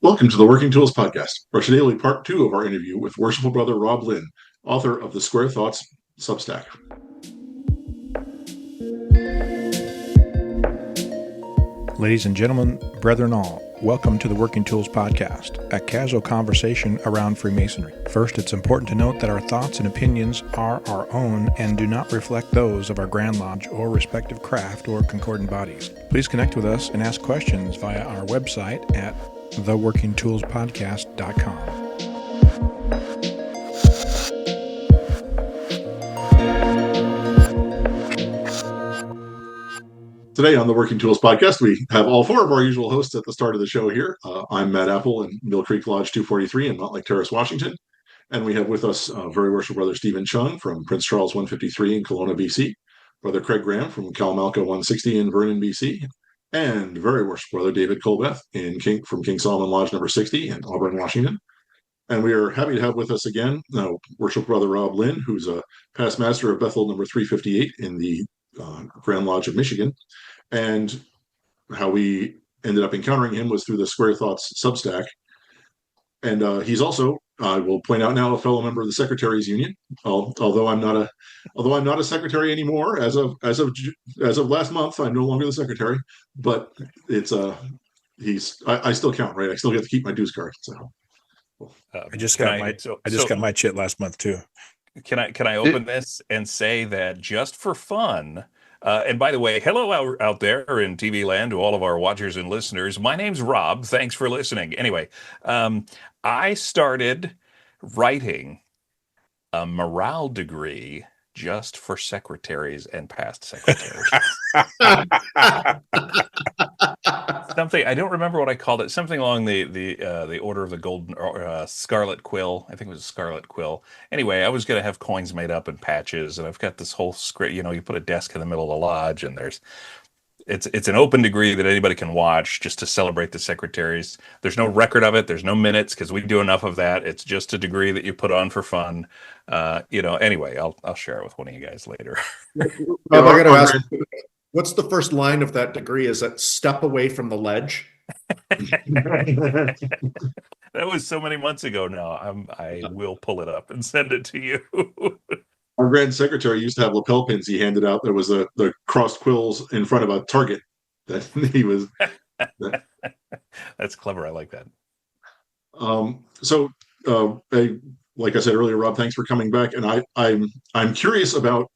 Welcome to the Working Tools Podcast, for today part 2 of our interview with Worshipful Brother Rob Linn, author of the Square Thoughts Substack. Ladies and gentlemen, brethren all, welcome to the Working Tools Podcast, a casual conversation around Freemasonry. First, it's important to note that our thoughts and opinions are our own and do not reflect those of our Grand Lodge or respective craft or concordant bodies. Please connect with us and ask questions via our website at theworkingtoolspodcast.com. Today on the Working Tools Podcast, we have all four of our usual hosts at the start of the show here. I'm Matt Appel in Mill Creek Lodge 243 in Montlake Terrace, Washington. And we have with us Very Worshipful Brother Stephen Chung from Prince Charles 153 in Kelowna, BC, Brother Craig Graham from Kalmalka 160 in Vernon, BC, and Very Worshipful Brother David Colbeth from King Solomon Lodge number 60 in Auburn, Washington. And we are happy to have with us again Worshipful Brother Rob Linn, who's a past master of Bethel number 358 in the Grand Lodge of Michigan. And how we ended up encountering him was through the Square Thoughts Substack. And he's also, I will point out now, a fellow member of the Secretaries Union. Although I'm not a secretary anymore, as of last month, I'm no longer the secretary. But it's I still count, right? I still get to keep my dues card. So I just got my chit last month too. Can I open this and say that just for fun? And by the way, hello out there in TV land to all of our watchers and listeners. My name's Rob. Thanks for listening. Anyway, I started writing a morale degree just for secretaries and past secretaries. Something I don't remember what I called it. Something along the order of the golden or scarlet quill. I think it was a scarlet quill. Anyway, I was going to have coins made up and patches, and I've got this whole script. You put a desk in the middle of the lodge, and it's an open degree that anybody can watch just to celebrate the secretaries. There's no record of it. There's no minutes because we do enough of that. It's just a degree that you put on for fun. Anyway, I'll share it with one of you guys later. Rob, I got to ask, what's the first line of that degree? Is that step away from the ledge? That was so many months ago now. I will pull it up and send it to you. our Grand Secretary used to have lapel pins he handed out. There was the crossed quills in front of a target that he was. That's clever. I like that. Like I said earlier, Rob, thanks for coming back. And I'm curious about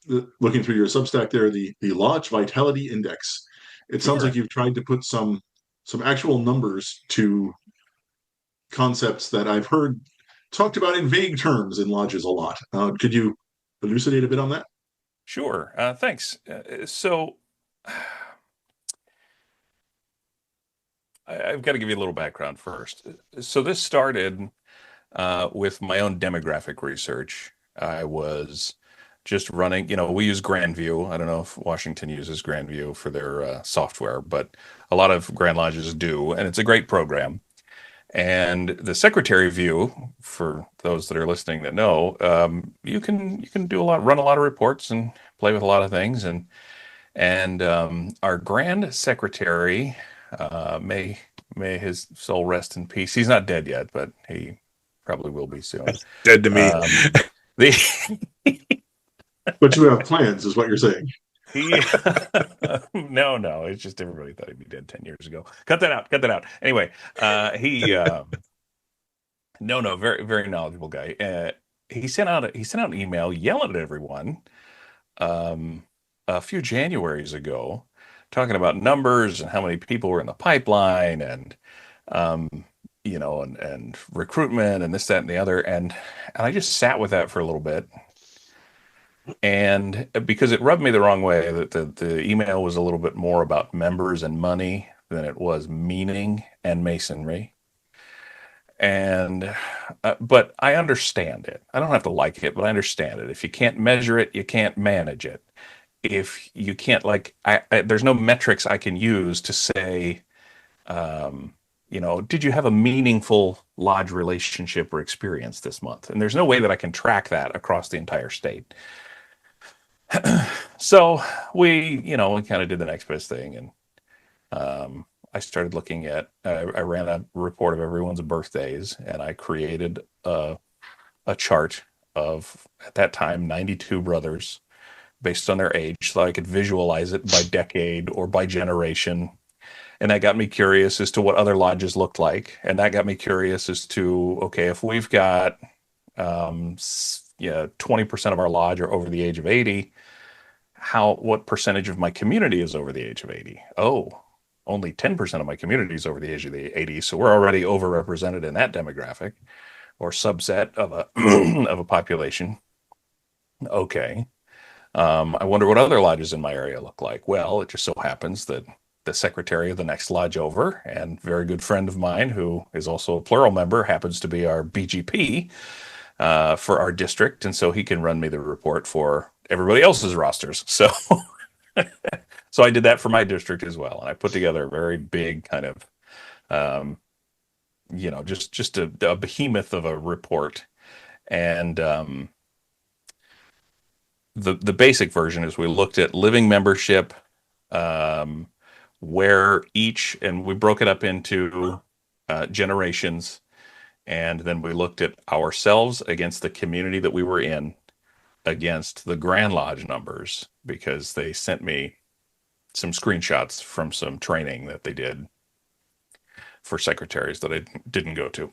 looking through your Substack there, the Lodge Vitality Index. It sounds like you've tried to put some actual numbers to concepts that I've heard talked about in vague terms in lodges a lot. Could you elucidate a bit on that? Sure. Thanks. So I've got to give you a little background first. So this started with my own demographic research. I was just running, we use Grandview. I don't know if Washington uses Grandview for their software, but a lot of Grand Lodges do, and it's a great program. And the Secretary View, for those that are listening that know, you can run a lot of reports and play with a lot of things. And our Grand Secretary, may his soul rest in peace. He's not dead yet, but he probably will be soon. That's dead to me. But you have plans, is what you're saying. No, it's just everybody thought he'd be dead 10 years ago. Cut that out. Anyway, very, very knowledgeable guy. He sent out an email yelling at everyone a few Januaries ago, talking about numbers and how many people were in the pipeline and and recruitment and this, that, and the other. And I just sat with that for a little bit. And because it rubbed me the wrong way that the email was a little bit more about members and money than it was meaning and Masonry. And but I understand it. I don't have to like it, but I understand it. If you can't measure it, you can't manage it. If you can't, there's no metrics I can use to say, did you have a meaningful lodge relationship or experience this month? And there's no way that I can track that across the entire state. So we kind of did the next best thing, and I started looking at, I ran a report of everyone's birthdays, and I created a chart of, at that time, 92 brothers based on their age, so I could visualize it by decade or by generation. And that got me curious as to what other lodges looked like. And that got me curious as to, okay, if we've got, 20% of our lodge are over the age of 80, what percentage of my community is over the age of 80? Oh, only 10% of my community is over the age of the 80. So we're already overrepresented in that demographic or subset of a of a population. Okay. I wonder what other lodges in my area look like. Well, it just so happens that the secretary of the next lodge over, and very good friend of mine who is also a plural member, happens to be our BGP for our district, and so he can run me the report for everybody else's rosters. So, so I did that for my district as well, and I put together a very big kind of, just a behemoth of a report, and the basic version is we looked at living membership, where each, and we broke it up into generations, and then we looked at ourselves against the community that we were in, against the Grand Lodge numbers, because they sent me some screenshots from some training that they did for secretaries that I didn't go to,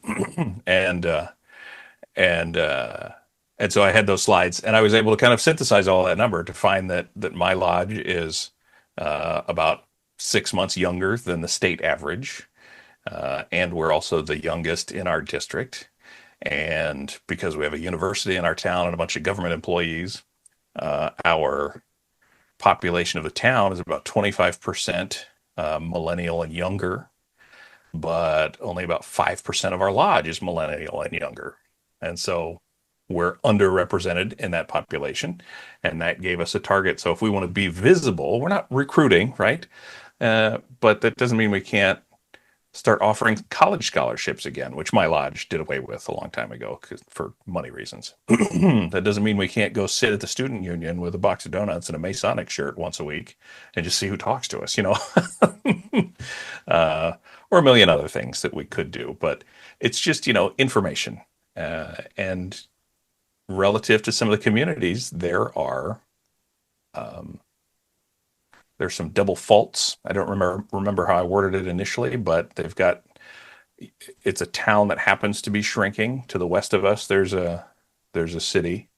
and so I had those slides, and I was able to kind of synthesize all that number to find that my lodge is about 6 months younger than the state average, and we're also the youngest in our district. And because we have a university in our town and a bunch of government employees, our population of the town is about 25% millennial and younger, but only about 5% of our lodge is millennial and younger. And so we're underrepresented in that population, and that gave us a target. So if we want to be visible, we're not recruiting, right? But that doesn't mean we can't start offering college scholarships again, which my lodge did away with a long time ago for money reasons. That doesn't mean we can't go sit at the student union with a box of donuts and a Masonic shirt once a week and just see who talks to us, or a million other things that we could do. But it's just, information. And relative to some of the communities, there's some double faults. I don't remember how I worded it initially, but it's a town that happens to be shrinking. To the west of us, there's a city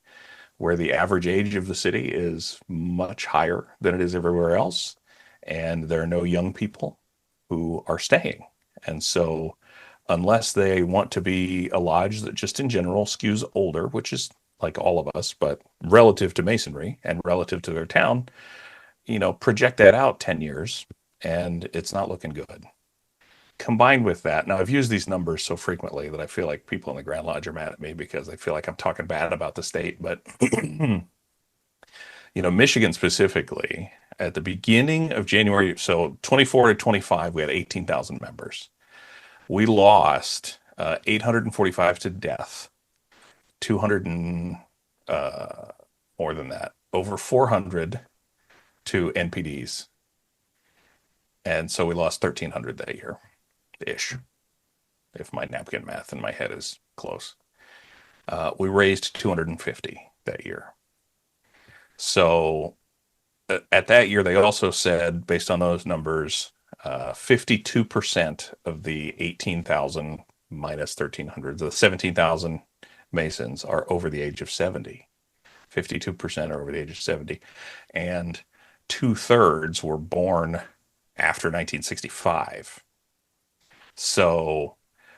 where the average age of the city is much higher than it is everywhere else, and there are no young people who are staying. And so unless they want to be a lodge that just in general skews older, which is like all of us, but relative to Masonry and relative to their town, project that out 10 years, and it's not looking good. Combined with that, now I've used these numbers so frequently that I feel like people in the Grand Lodge are mad at me because they feel like I'm talking bad about the state. But, Michigan specifically, at the beginning of January, so 24 to 25, we had 18,000 members. We lost 845 to death, 200 and more than that, over 400 to NPDs. And so we lost 1,300 that year-ish, if my napkin math in my head is close. We raised 250 that year. So at that year, they also said, based on those numbers, 52% of the 18,000 minus 1,300, the 17,000 Masons are over the age of 70. 52% are over the age of 70. And 2/3 were born after 1965. So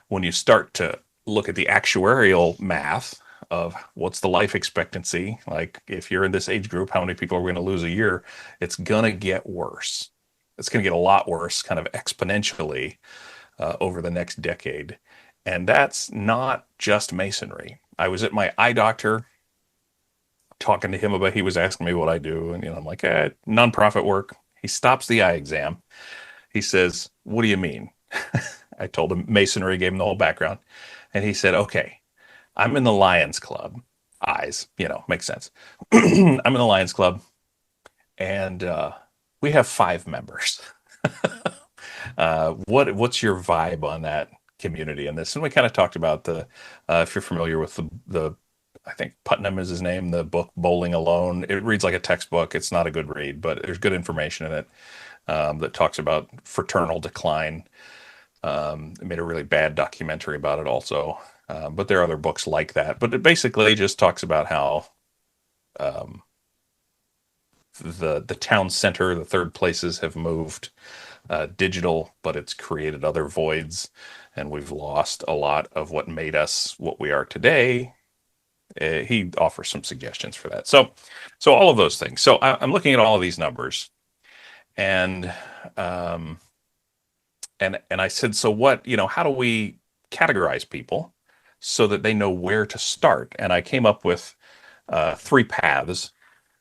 when you start to look at the actuarial math of what's the life expectancy, like if you're in this age group, how many people are we going to lose a year? It's going to get worse. It's going to get a lot worse, kind of exponentially over the next decade. And that's not just Masonry. I was at my eye doctor talking to him about, he was asking me what I do. And, I'm like, nonprofit work. He stops the eye exam. He says, "What do you mean?" I told him Masonry, gave him the whole background. And he said, "Okay, I'm in the Lions Club." Eyes, makes sense. I'm in the Lions Club, and we have 5 members. What's your vibe on that community and this? And we kind of talked about if you're familiar with the I think Putnam is his name, the book Bowling Alone. It reads like a textbook. It's not a good read, but there's good information in it that talks about fraternal decline. It made a really bad documentary about it also. But there are other books like that. But it basically just talks about how um, the town center, the third places have moved digital, but it's created other voids, and we've lost a lot of what made us what we are today. He offers some suggestions for that. So all of those things. So I'm looking at all of these numbers, and um, and I said, so what? How do we categorize people so that they know where to start? And I came up with three paths.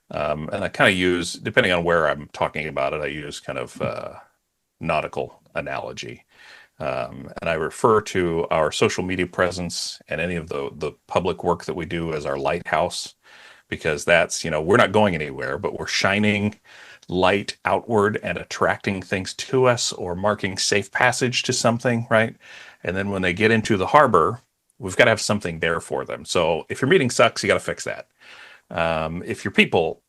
And I kind of use, depending on where I'm talking about it, I use kind of nautical analogy. And I refer to our social media presence and any of the public work that we do as our lighthouse, because that's, we're not going anywhere, but we're shining light outward and attracting things to us or marking safe passage to something, right? And then when they get into the harbor, we've got to have something there for them. So if your meeting sucks, you got to fix that. If your people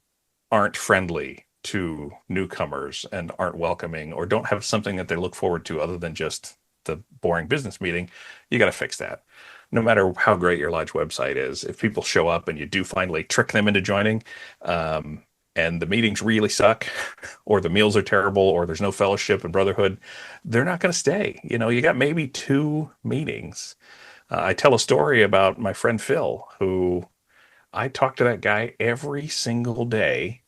aren't friendly to newcomers and aren't welcoming or don't have something that they look forward to other than just the boring business meeting, you got to fix that. No matter how great your lodge website is, if people show up and you do finally trick them into joining, and the meetings really suck, or the meals are terrible, or there's no fellowship and brotherhood, they're not going to stay. You got maybe 2 meetings. I tell a story about my friend Phil, who I talked to that guy every single day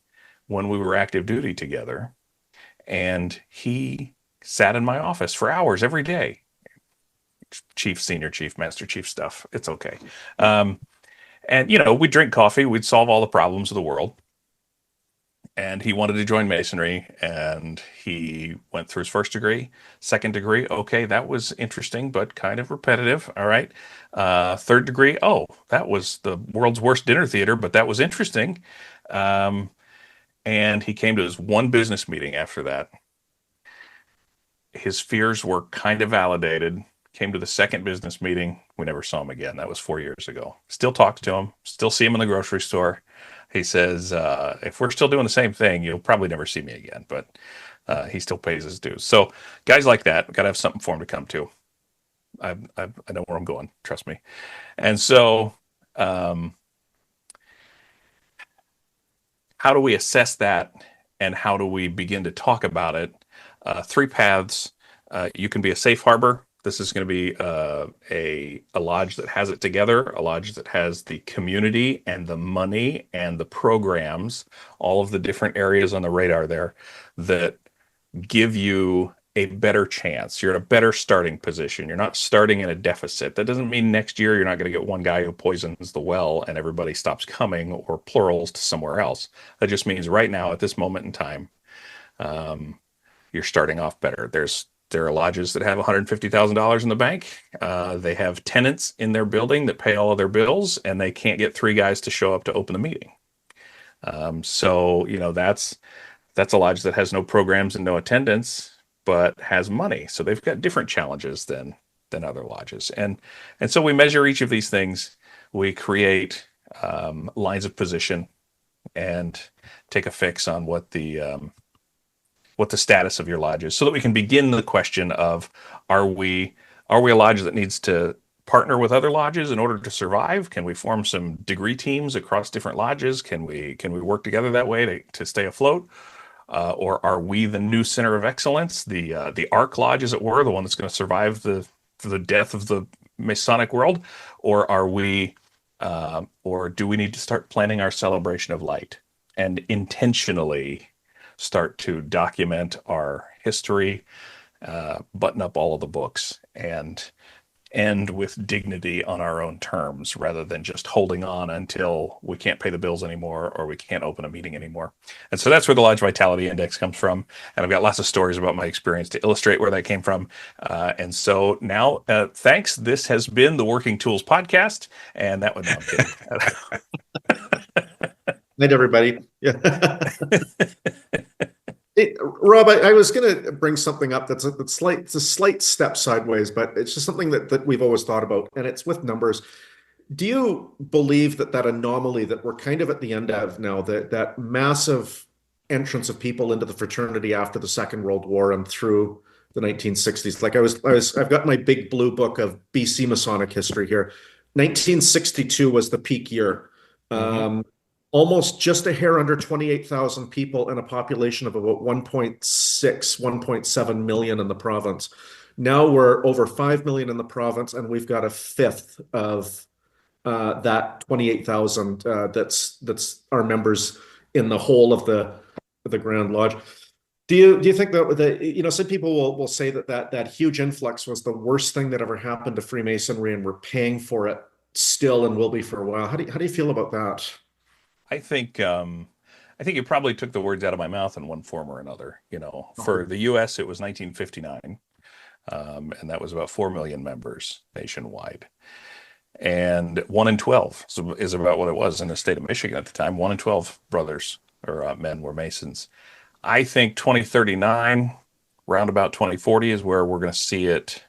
when we were active duty together. And he sat in my office for hours every day. Chief, senior chief, master chief stuff. It's okay. And, we'd drink coffee. We'd solve all the problems of the world. And he wanted to join Masonry, and he went through his first degree, second degree. Okay, that was interesting, but kind of repetitive. All right. Third degree. Oh, that was the world's worst dinner theater, but that was interesting. And he came to his one business meeting after that. His fears were kind of validated. Came to the second business meeting. We never saw him again. That was 4 years ago. Still talk to him. Still see him in the grocery store. He says, if we're still doing the same thing, you'll probably never see me again. But he still pays his dues. So guys like that, got to have something for him to come to. I know where I'm going. Trust me. And so how do we assess that, and how do we begin to talk about it? 3 paths. You can be a safe harbor. This is going to be a lodge that has it together, a lodge that has the community and the money and the programs, all of the different areas on the radar there that give you a better chance. You're in a better starting position. You're not starting in a deficit. That doesn't mean next year you're not going to get one guy who poisons the well and everybody stops coming or plurals to somewhere else. That just means right now at this moment in time, you're starting off better. There are lodges that have $150,000 in the bank. They have tenants in their building that pay all of their bills, and they can't get 3 guys to show up to open the meeting. So that's a lodge that has no programs and no attendance, but has money. So they've got different challenges than other lodges. And so we measure each of these things. We create lines of position and take a fix on what the status of your lodge is, so that we can begin the question of, are we a lodge that needs to partner with other lodges in order to survive? Can we form some degree teams across different lodges? Can we work together that way to stay afloat? Or are we the new center of excellence, the Ark Lodge, as it were, the one that's going to survive the death of the Masonic world? Or are we, or do we need to start planning our celebration of light and intentionally start to document our history, button up all of the books, and end with dignity on our own terms, rather than just holding on until we can't pay the bills anymore or we can't open a meeting anymore? And so that's where the Lodge Vitality Index comes from. And I've got lots of stories about my experience to illustrate where that came from. And so now, thanks. This has been the Working Tools Podcast. And that would, no, I'm kidding. Night, everybody. Yeah. Rob, I was going to bring something up it's a slight step sideways, but it's just something that we've always thought about, and it's with numbers. Do you believe that anomaly that we're kind of at the end of now, that massive entrance of people into the fraternity after the Second World War and through the 1960s? Like I've got my big blue book of BC Masonic history here. 1962 was the peak year. Mm-hmm. Almost just a hair under 28,000 people and a population of about 1.6, 1.7 million in the province. Now we're over 5 million in the province, and we've got a fifth of that 28,000 that's our members in the whole of the Grand Lodge. Do you think that some people will say that huge influx was the worst thing that ever happened to Freemasonry, and we're paying for it still and will be for a while? How do you feel about that? I think you probably took the words out of my mouth in one form or another. For the U.S., it was 1959, and that was about 4 million members nationwide. And 1 in 12 is about what it was in the state of Michigan at the time. 1 in 12 brothers or men were Masons. I think 2039, round about 2040, is where we're going to see it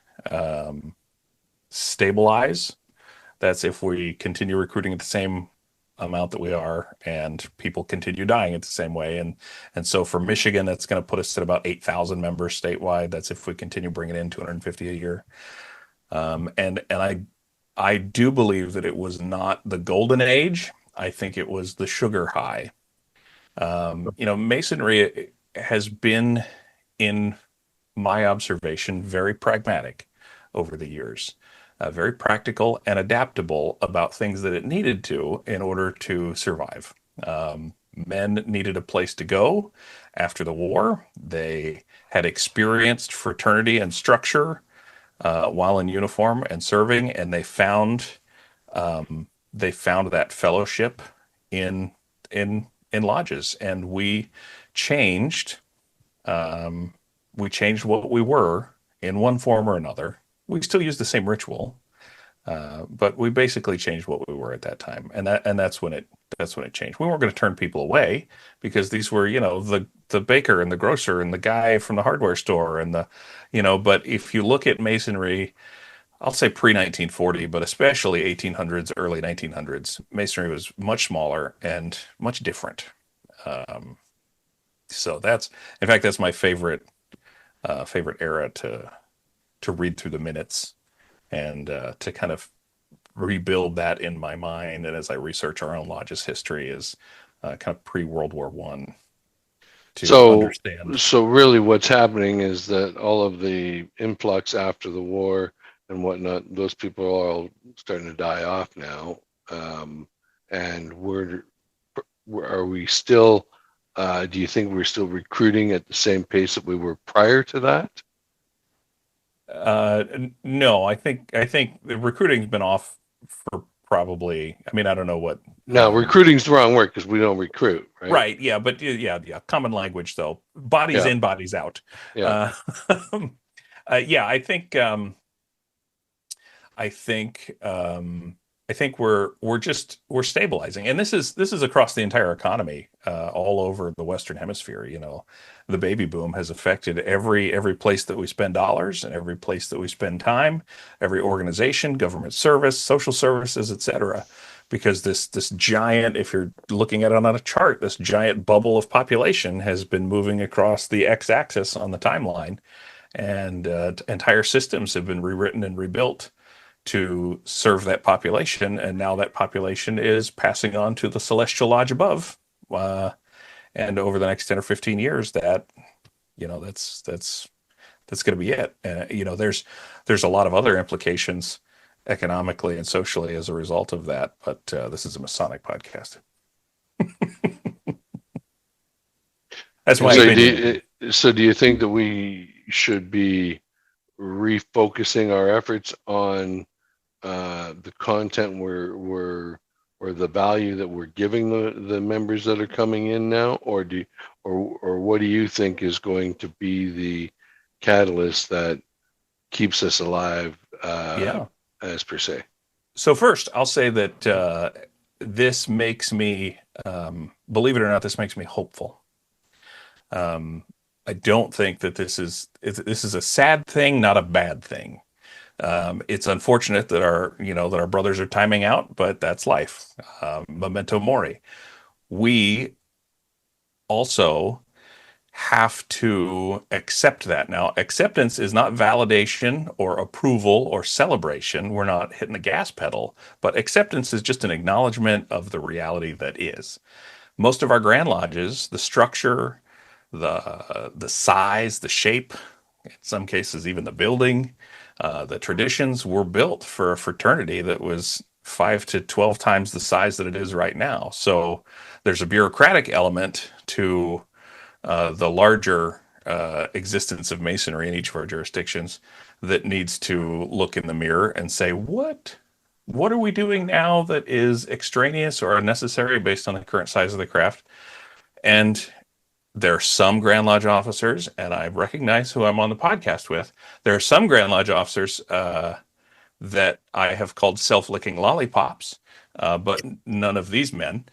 stabilize. That's if we continue recruiting at the same amount that we are, and people continue dying at the same way. And so for Michigan, that's going to put us at about 8,000 members statewide. That's if we continue bringing in 250 a year. And I do believe that it was not the golden age. I think it was the sugar high. Masonry has been, in my observation, very pragmatic over the years. Very practical and adaptable about things that it needed to in order to survive. Men needed a place to go after the war. They had experienced fraternity and structure while in uniform and serving, and they found that fellowship in lodges. And we changed what we were in one form or another. We still use the same ritual, but we basically changed what we were at that time, and that's when it changed. We weren't going to turn people away, because these were the baker and the grocer and the guy from the hardware store and But if you look at Masonry, I'll say pre-1940, but especially 1800s, early 1900s, Masonry was much smaller and much different. So that's my favorite era to read through the minutes and to kind of rebuild that in my mind. And as I research our own lodge's history, is kind of pre-World War I to understand. So really what's happening is that all of the influx after the war and whatnot, those people are all starting to die off now. And are we still, do you think we're still recruiting at the same pace that we were prior to that? No, I think the recruiting's been off for probably, I don't know what. No, recruiting's the wrong word, because we don't recruit, right? Right. Yeah. But yeah. Common language though. Bodies in, bodies out. Yeah. Yeah. I think we're stabilizing, and this is across the entire economy, all over the Western Hemisphere. The baby boom has affected every place that we spend dollars, and every place that we spend time, every organization, government service, social services, etc. Because this giant, if you're looking at it on a chart, this giant bubble of population has been moving across the x-axis on the timeline, and entire systems have been rewritten and rebuilt to serve that population, and now that population is passing on to the celestial lodge above, and over the next 10 or 15 years, that's going to be it. There's a lot of other implications economically and socially as a result of that, but this is a Masonic podcast. That's my opinion. So do you think that we should be refocusing our efforts on the content or the value that we're giving the members that are coming in now, or what do you think is going to be the catalyst that keeps us alive, as per se? So first, I'll say that this makes me, believe it or not, this makes me hopeful. I don't think that this is a sad thing, not a bad thing. It's unfortunate that our brothers are timing out, but that's life. Memento mori. We also have to accept that. Now, acceptance is not validation or approval or celebration. We're not hitting the gas pedal, but acceptance is just an acknowledgement of the reality that is. Most of our Grand Lodges, the structure, the size, the shape, in some cases even the building, the traditions were built for a fraternity that was 5 to 12 times the size that it is right now. So there's a bureaucratic element to the larger existence of Masonry in each of our jurisdictions that needs to look in the mirror and say, what are we doing now that is extraneous or unnecessary based on the current size of the craft? And there are some Grand Lodge officers, and I recognize who I'm on the podcast with. There are some Grand Lodge officers that I have called self-licking lollipops, but none of these men.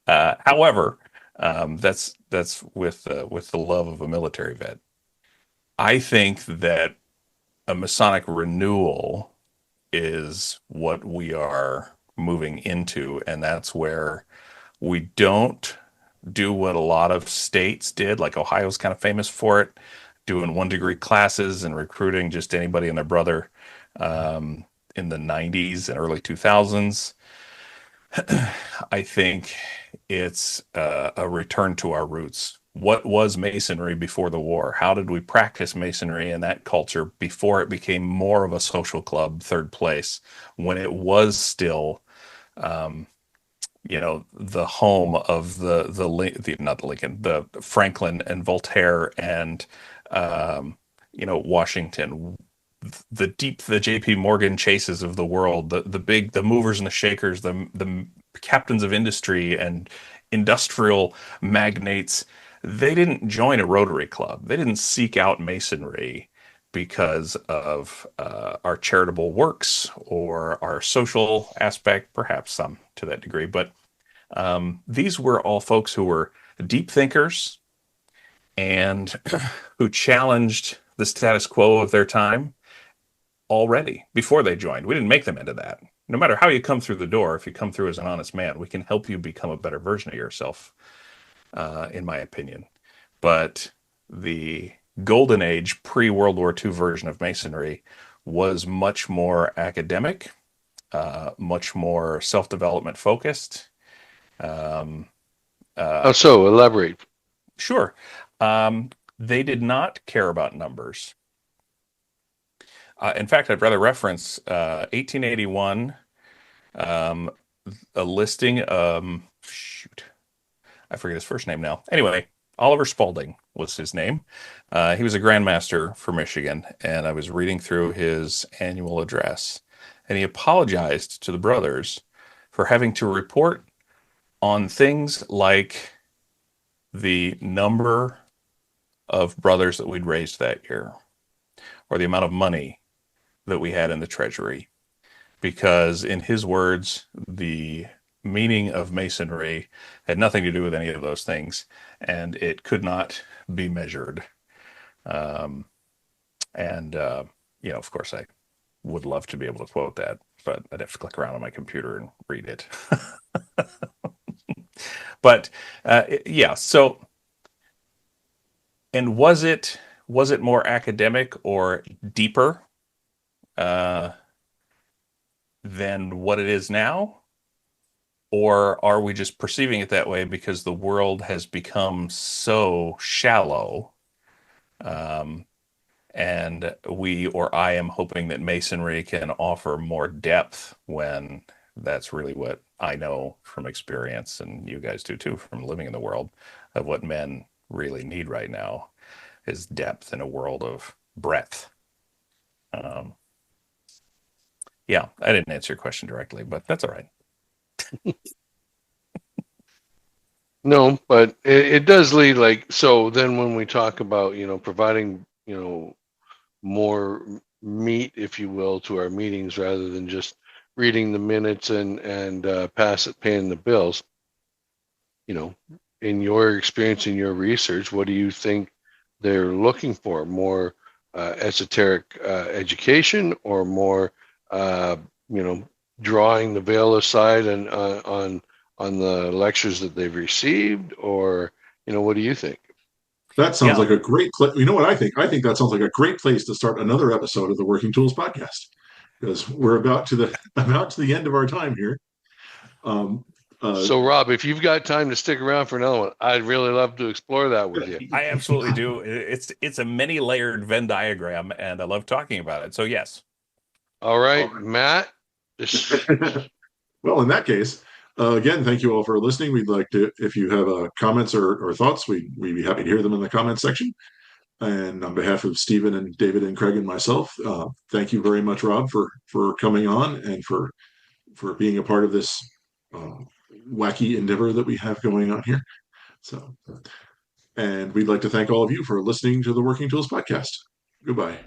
Uh, however, that's with the love of a military vet. I think that a Masonic renewal is what we are moving into, and that's where we don't do what a lot of states did, like Ohio's kind of famous for it, doing 1 degree classes and recruiting just anybody and their brother in the 90s and early 2000s. I think it's a return to our roots. What was Masonry before the war? How did we practice Masonry in that culture before it became more of a social club, third place, when it was still, the home of the Franklin and Voltaire and, Washington, the JP Morgan Chases of the world, the movers and the shakers, the captains of industry and industrial magnates. They didn't join a Rotary Club. They didn't seek out Masonry because of our charitable works or our social aspect, perhaps some to that degree. But these were all folks who were deep thinkers and who challenged the status quo of their time already before they joined. We didn't make them into that. No matter how you come through the door, if you come through as an honest man, we can help you become a better version of yourself, in my opinion. But the golden age pre-World War II version of Masonry was much more academic, much more self-development focused. So elaborate. Sure. They did not care about numbers. In fact, I'd rather reference 1881, a listing. Shoot, I forget his first name now. Anyway, Oliver Spaulding was his name. He was a Grand Master for Michigan, and I was reading through his annual address, and he apologized to the brothers for having to report on things like the number of brothers that we'd raised that year, or the amount of money that we had in the treasury, because in his words, the meaning of Masonry had nothing to do with any of those things, and it could not be measured. Of course, I would love to be able to quote that, but I'd have to click around on my computer and read it. But yeah, so, and was it more academic or deeper than what it is now? Or are we just perceiving it that way because the world has become so shallow? And I am hoping that Masonry can offer more depth, when that's really what I know from experience, and you guys do too, from living in the world, of what men really need right now is depth in a world of breadth. Yeah, I didn't answer your question directly, but that's all right. No, but it does lead, so then when we talk about, providing, more meat, if you will, to our meetings rather than just reading the minutes and paying the bills, in your experience, in your research, what do you think they're looking for? More esoteric education, or more, drawing the veil aside and on the lectures that they've received, or what do you think? That sounds Yeah. like a great you know what I think? I think that sounds like a great place to start another episode of the Working Tools podcast, because we're about to the end of our time here. So Rob, if you've got time to stick around for another one, I'd really love to explore that with you. I absolutely do. It's a many-layered Venn diagram, and I love talking about it. So yes. All right, Matt. Well, in that case, again, thank you all for listening. We'd like to, if you have comments or thoughts, we'd be happy to hear them in the comments section. And on behalf of Stephen and David and Craig and myself, thank you very much, Rob, for coming on and for being a part of this wacky endeavor that we have going on here. So, and we'd like to thank all of you for listening to the Working Tools podcast. Goodbye.